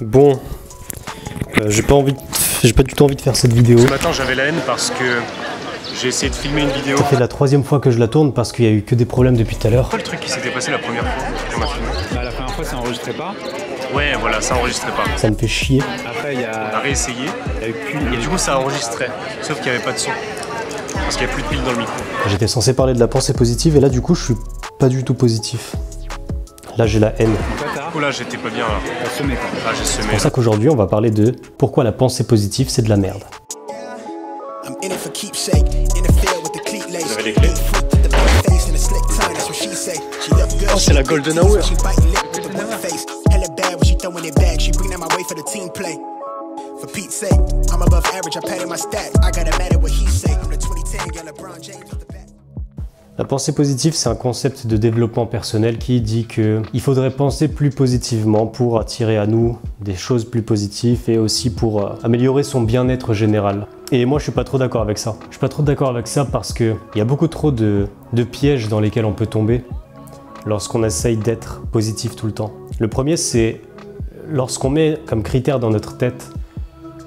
Bon, j'ai pas du tout envie de faire cette vidéo. Ce matin j'avais la haine parce que j'ai essayé de filmer une vidéo. Ça fait la 3e fois que je la tourne parce qu'il y a eu que des problèmes depuis tout à l'heure. Quoi le truc qui s'était passé la première fois qu'on m'a filmé? La première fois ça enregistrait pas. Ouais voilà, ça enregistrait pas. Ça me fait chier. Après On a réessayé et du coup ça enregistrait, sauf qu'il n'y avait pas de son. Parce qu'il n'y a plus de pile dans le micro. J'étais censé parler de la pensée positive et là du coup je suis pas du tout positif. Là j'ai la haine. Oh là j'étais pas bien là. t'as semé quoi. Ah j'ai semé. C'est pour ça qu'aujourd'hui on va parler de pourquoi la pensée positive c'est de la merde. Vous avez les clés? Oh c'est la Golden Hour. La pensée positive, c'est un concept de développement personnel qui dit qu'il faudrait penser plus positivement pour attirer à nous des choses plus positives et aussi pour améliorer son bien-être général. Et moi, je suis pas trop d'accord avec ça. Je suis pas trop d'accord avec ça parce qu'il y a beaucoup trop de pièges dans lesquels on peut tomber lorsqu'on essaye d'être positif tout le temps. Le premier, c'est lorsqu'on met comme critère dans notre tête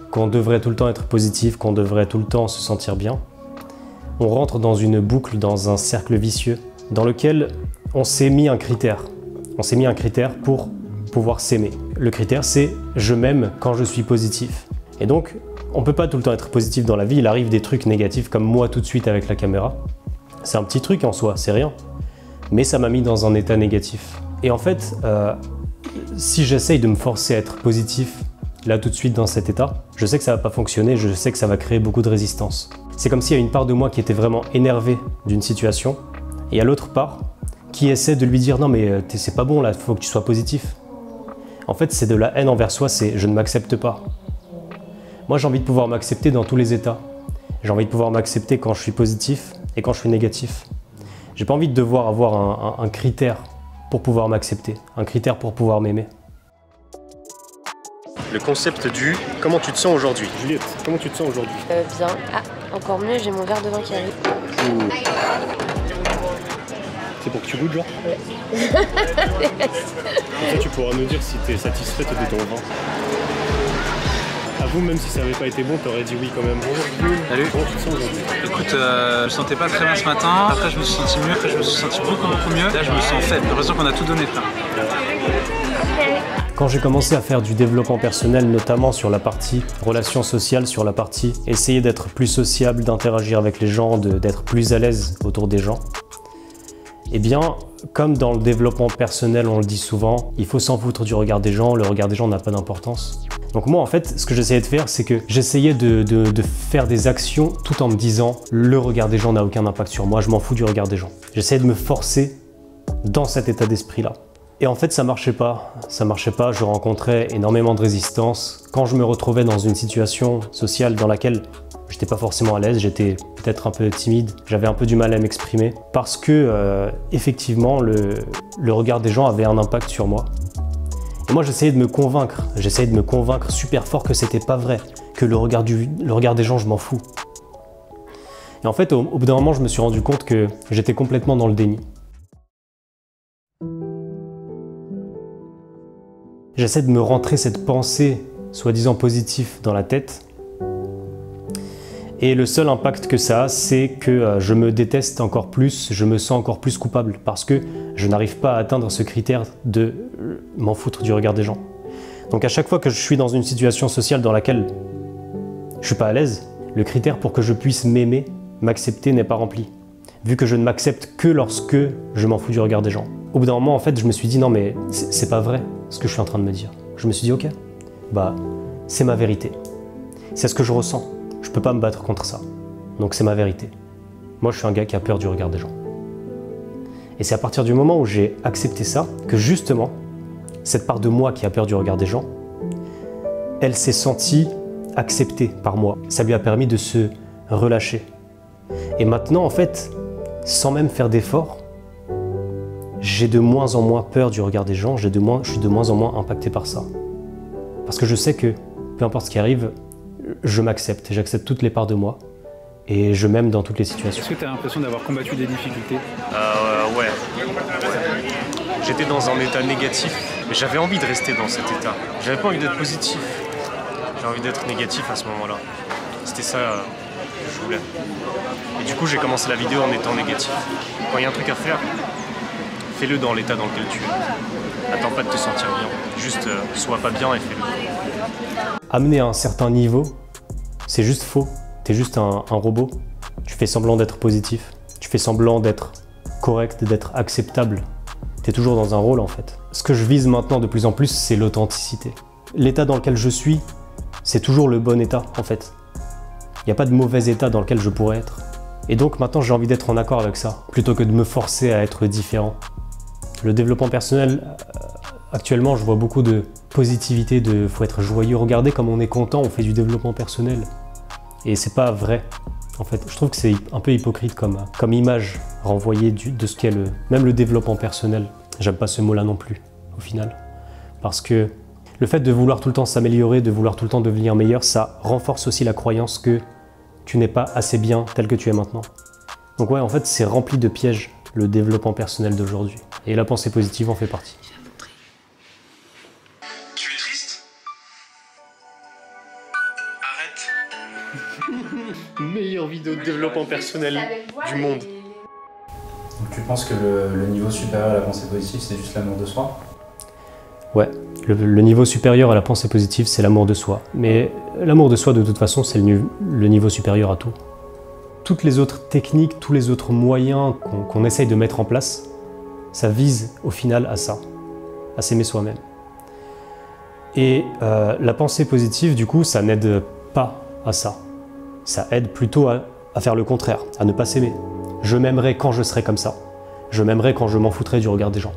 qu'on devrait tout le temps être positif, qu'on devrait tout le temps se sentir bien. On rentre dans une boucle, dans un cercle vicieux, dans lequel on s'est mis un critère. On s'est mis un critère pour pouvoir s'aimer. Le critère, c'est « je m'aime quand je suis positif ». Et donc, on ne peut pas tout le temps être positif dans la vie, il arrive des trucs négatifs, comme moi tout de suite avec la caméra. C'est un petit truc en soi, c'est rien. Mais ça m'a mis dans un état négatif. Et en fait, si j'essaye de me forcer à être positif, là tout de suite dans cet état, je sais que ça va pas fonctionner, je sais que ça va créer beaucoup de résistance. C'est comme s'il y a une part de moi qui était vraiment énervée d'une situation, et il y a l'autre part qui essaie de lui dire « Non mais c'est pas bon là, il faut que tu sois positif ». En fait, c'est de la haine envers soi, c'est « je ne m'accepte pas ». Moi, j'ai envie de pouvoir m'accepter dans tous les états. J'ai envie de pouvoir m'accepter quand je suis positif et quand je suis négatif. J'ai pas envie de devoir avoir un critère pour pouvoir m'accepter, un critère pour pouvoir m'aimer. Le concept du « comment tu te sens aujourd'hui ». Juliette, comment tu te sens aujourd'hui? Bien. Ah, encore mieux, j'ai mon verre de vin qui arrive. C'est pour que tu goûtes genre? Ouais. Après tu pourras nous dire si tu es satisfaite de ton vin. Avoue, même si ça n'avait pas été bon, t'aurais dit oui quand même. Salut. Comment tu te sens aujourd'hui? Écoute, je me sentais pas très bien ce matin. Après je me suis senti mieux, après je me suis senti beaucoup mieux. Là je me sens faible. J'ai l'impression qu'on a tout donné là. Quand j'ai commencé à faire du développement personnel, notamment sur la partie relations sociales, sur la partie essayer d'être plus sociable, d'interagir avec les gens, d'être plus à l'aise autour des gens, eh bien, comme dans le développement personnel, on le dit souvent, il faut s'en foutre du regard des gens, le regard des gens n'a pas d'importance. Donc moi, en fait, ce que j'essayais de faire, c'est que j'essayais de faire des actions tout en me disant « le regard des gens n'a aucun impact sur moi, je m'en fous du regard des gens ». J'essayais de me forcer dans cet état d'esprit-là. Et en fait, ça marchait pas, je rencontrais énormément de résistance. Quand je me retrouvais dans une situation sociale dans laquelle j'étais pas forcément à l'aise, j'étais peut-être un peu timide, j'avais un peu du mal à m'exprimer, parce que effectivement, le regard des gens avait un impact sur moi. Et moi, j'essayais de me convaincre super fort que c'était pas vrai, que le regard des gens, je m'en fous. Et en fait, au bout d'un moment, je me suis rendu compte que j'étais complètement dans le déni. J'essaie de me rentrer cette pensée soi-disant positive dans la tête. Et le seul impact que ça a, c'est que je me déteste encore plus, je me sens encore plus coupable parce que je n'arrive pas à atteindre ce critère de m'en foutre du regard des gens. Donc à chaque fois que je suis dans une situation sociale dans laquelle je suis pas à l'aise, le critère pour que je puisse m'aimer, m'accepter n'est pas rempli. Vu que je ne m'accepte que lorsque je m'en fous du regard des gens. Au bout d'un moment, en fait, je me suis dit non mais c'est pas vrai ce que je suis en train de me dire. Je me suis dit ok, bah c'est ma vérité. C'est ce que je ressens. Je peux pas me battre contre ça. Donc c'est ma vérité. Moi je suis un gars qui a peur du regard des gens. Et c'est à partir du moment où j'ai accepté ça que justement, cette part de moi qui a peur du regard des gens, elle s'est sentie acceptée par moi. Ça lui a permis de se relâcher. Et maintenant en fait, sans même faire d'efforts, j'ai de moins en moins peur du regard des gens, je suis de moins en moins impacté par ça. Parce que je sais que, peu importe ce qui arrive, je m'accepte, j'accepte toutes les parts de moi et je m'aime dans toutes les situations. Est-ce que tu as l'impression d'avoir combattu des difficultés? Ouais. J'étais dans un état négatif, mais j'avais envie de rester dans cet état. J'avais pas envie d'être positif. J'ai envie d'être négatif à ce moment-là. C'était ça que je voulais. Et du coup, j'ai commencé la vidéo en étant négatif. Quand il y a un truc à faire, fais-le dans l'état dans lequel tu es. Attends pas de te sentir bien. Juste, sois pas bien et fais-le. Amener à un certain niveau, c'est juste faux. T'es juste un robot. Tu fais semblant d'être positif. Tu fais semblant d'être correct, d'être acceptable. T'es toujours dans un rôle en fait. Ce que je vise maintenant de plus en plus, c'est l'authenticité. L'état dans lequel je suis, c'est toujours le bon état en fait. Il n'y a pas de mauvais état dans lequel je pourrais être. Et donc maintenant j'ai envie d'être en accord avec ça, plutôt que de me forcer à être différent. Le développement personnel, actuellement je vois beaucoup de positivité, de faut être joyeux. Regardez comme on est content, on fait du développement personnel. Et c'est pas vrai. En fait, je trouve que c'est un peu hypocrite comme image renvoyée de ce qu'est même le développement personnel. J'aime pas ce mot-là non plus, au final. Parce que le fait de vouloir tout le temps s'améliorer, de vouloir tout le temps devenir meilleur, ça renforce aussi la croyance que tu n'es pas assez bien tel que tu es maintenant. Donc ouais, en fait, c'est rempli de pièges, le développement personnel d'aujourd'hui. Et la pensée positive en fait partie. Tu es triste? Arrête. Meilleure vidéo de développement personnel du monde. Donc tu penses que le niveau supérieur à la pensée positive, c'est juste l'amour de soi? Ouais, le niveau supérieur à la pensée positive, c'est l'amour de soi. Mais l'amour de soi, de toute façon, c'est le niveau supérieur à tout. Toutes les autres techniques, tous les autres moyens qu'on essaye de mettre en place, ça vise au final à ça, à s'aimer soi-même. Et la pensée positive, du coup, ça n'aide pas à ça. Ça aide plutôt à faire le contraire, à ne pas s'aimer. Je m'aimerais quand je serais comme ça. Je m'aimerais quand je m'en foutrais du regard des gens.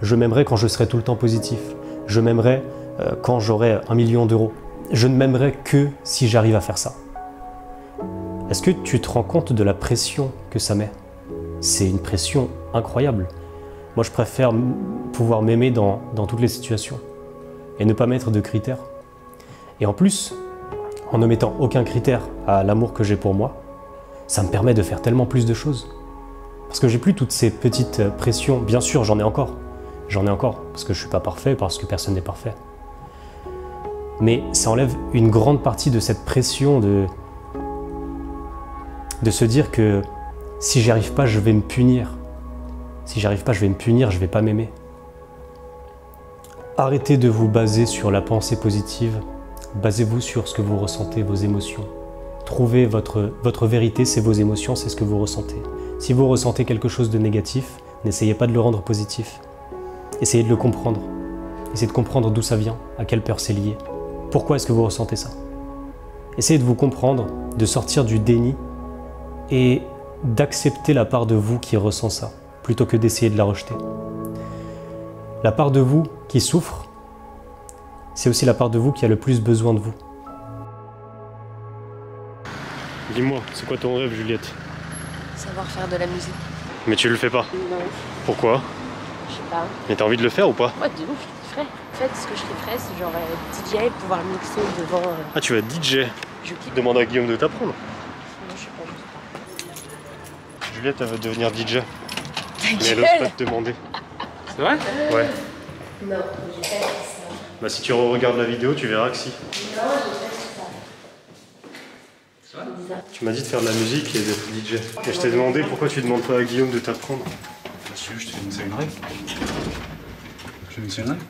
Je m'aimerais quand je serais tout le temps positif. Je m'aimerais quand j'aurais 1 million d'euros. Je ne m'aimerais que si j'arrive à faire ça. Est-ce que tu te rends compte de la pression que ça met? C'est une pression incroyable. Moi, je préfère pouvoir m'aimer dans toutes les situations et ne pas mettre de critères. Et en plus, en ne mettant aucun critère à l'amour que j'ai pour moi, ça me permet de faire tellement plus de choses. Parce que j'ai plus toutes ces petites pressions. Bien sûr, j'en ai encore. J'en ai encore, parce que je suis pas parfait, parce que personne n'est parfait. Mais ça enlève une grande partie de cette pression de se dire que si j'y arrive pas, je vais me punir. Si j'y arrive pas, je vais me punir, je vais pas m'aimer. Arrêtez de vous baser sur la pensée positive. Basez-vous sur ce que vous ressentez, vos émotions. Trouvez votre vérité, c'est vos émotions, c'est ce que vous ressentez. Si vous ressentez quelque chose de négatif, n'essayez pas de le rendre positif. Essayez de le comprendre. Essayez de comprendre d'où ça vient, à quelle peur c'est lié. Pourquoi est-ce que vous ressentez ça? Essayez de vous comprendre, de sortir du déni et d'accepter la part de vous qui ressent ça, plutôt que d'essayer de la rejeter. La part de vous qui souffre, c'est aussi la part de vous qui a le plus besoin de vous. Dis-moi, c'est quoi ton rêve, Juliette? Savoir faire de la musique. Mais tu le fais pas. Non, Pourquoi? je sais pas. Mais t'as envie de le faire ou pas? Moi, de ouf, je kifferais. En fait, ce que je kifferais, c'est genre DJ et pouvoir mixer devant. Ah, tu vas être DJ. Je kiffe. Demande à Guillaume de t'apprendre. Non, je sais pas. Juliette, elle veut devenir DJ. Mais elle gueule. ose pas te demander. C'est vrai? Ouais. Non, j'ai pas fait ça. Bah si tu regardes la vidéo, tu verras que si. Non, j'ai pas fait ça. C'est vrai? Bizarre. Tu m'as dit de faire de la musique et d'être DJ. Et je t'ai demandé pourquoi tu demandes pas à Guillaume de t'apprendre. Bah, si tu veux, je te fais mixer une règle. Je fais mixer une règle?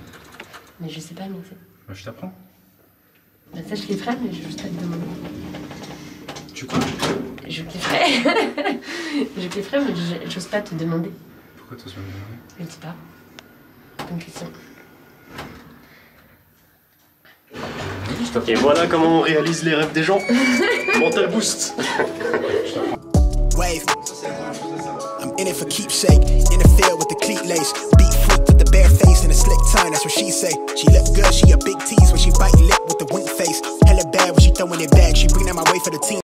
Mais je sais pas mixer. Bah, je t'apprends. Bah, ça, je kifferais, mais je n'ose pas te demander. Tu quoi? Je kifferais. Je kifferais, mais j'ose pas te demander. Pourquoi t'oses pas me demander? Je ne sais pas. Bonne question. Et voilà comment on réalise les rêves des gens. Mental boost. Wave. I'm in it for keepsake. In the field with the cleat lace. Beat freak with the bare face and a slick tongue. That's what she say. She look good. She a big tease when she bite lip with the wink face. Hella bad when she throwing it back. She bring that my way for the team.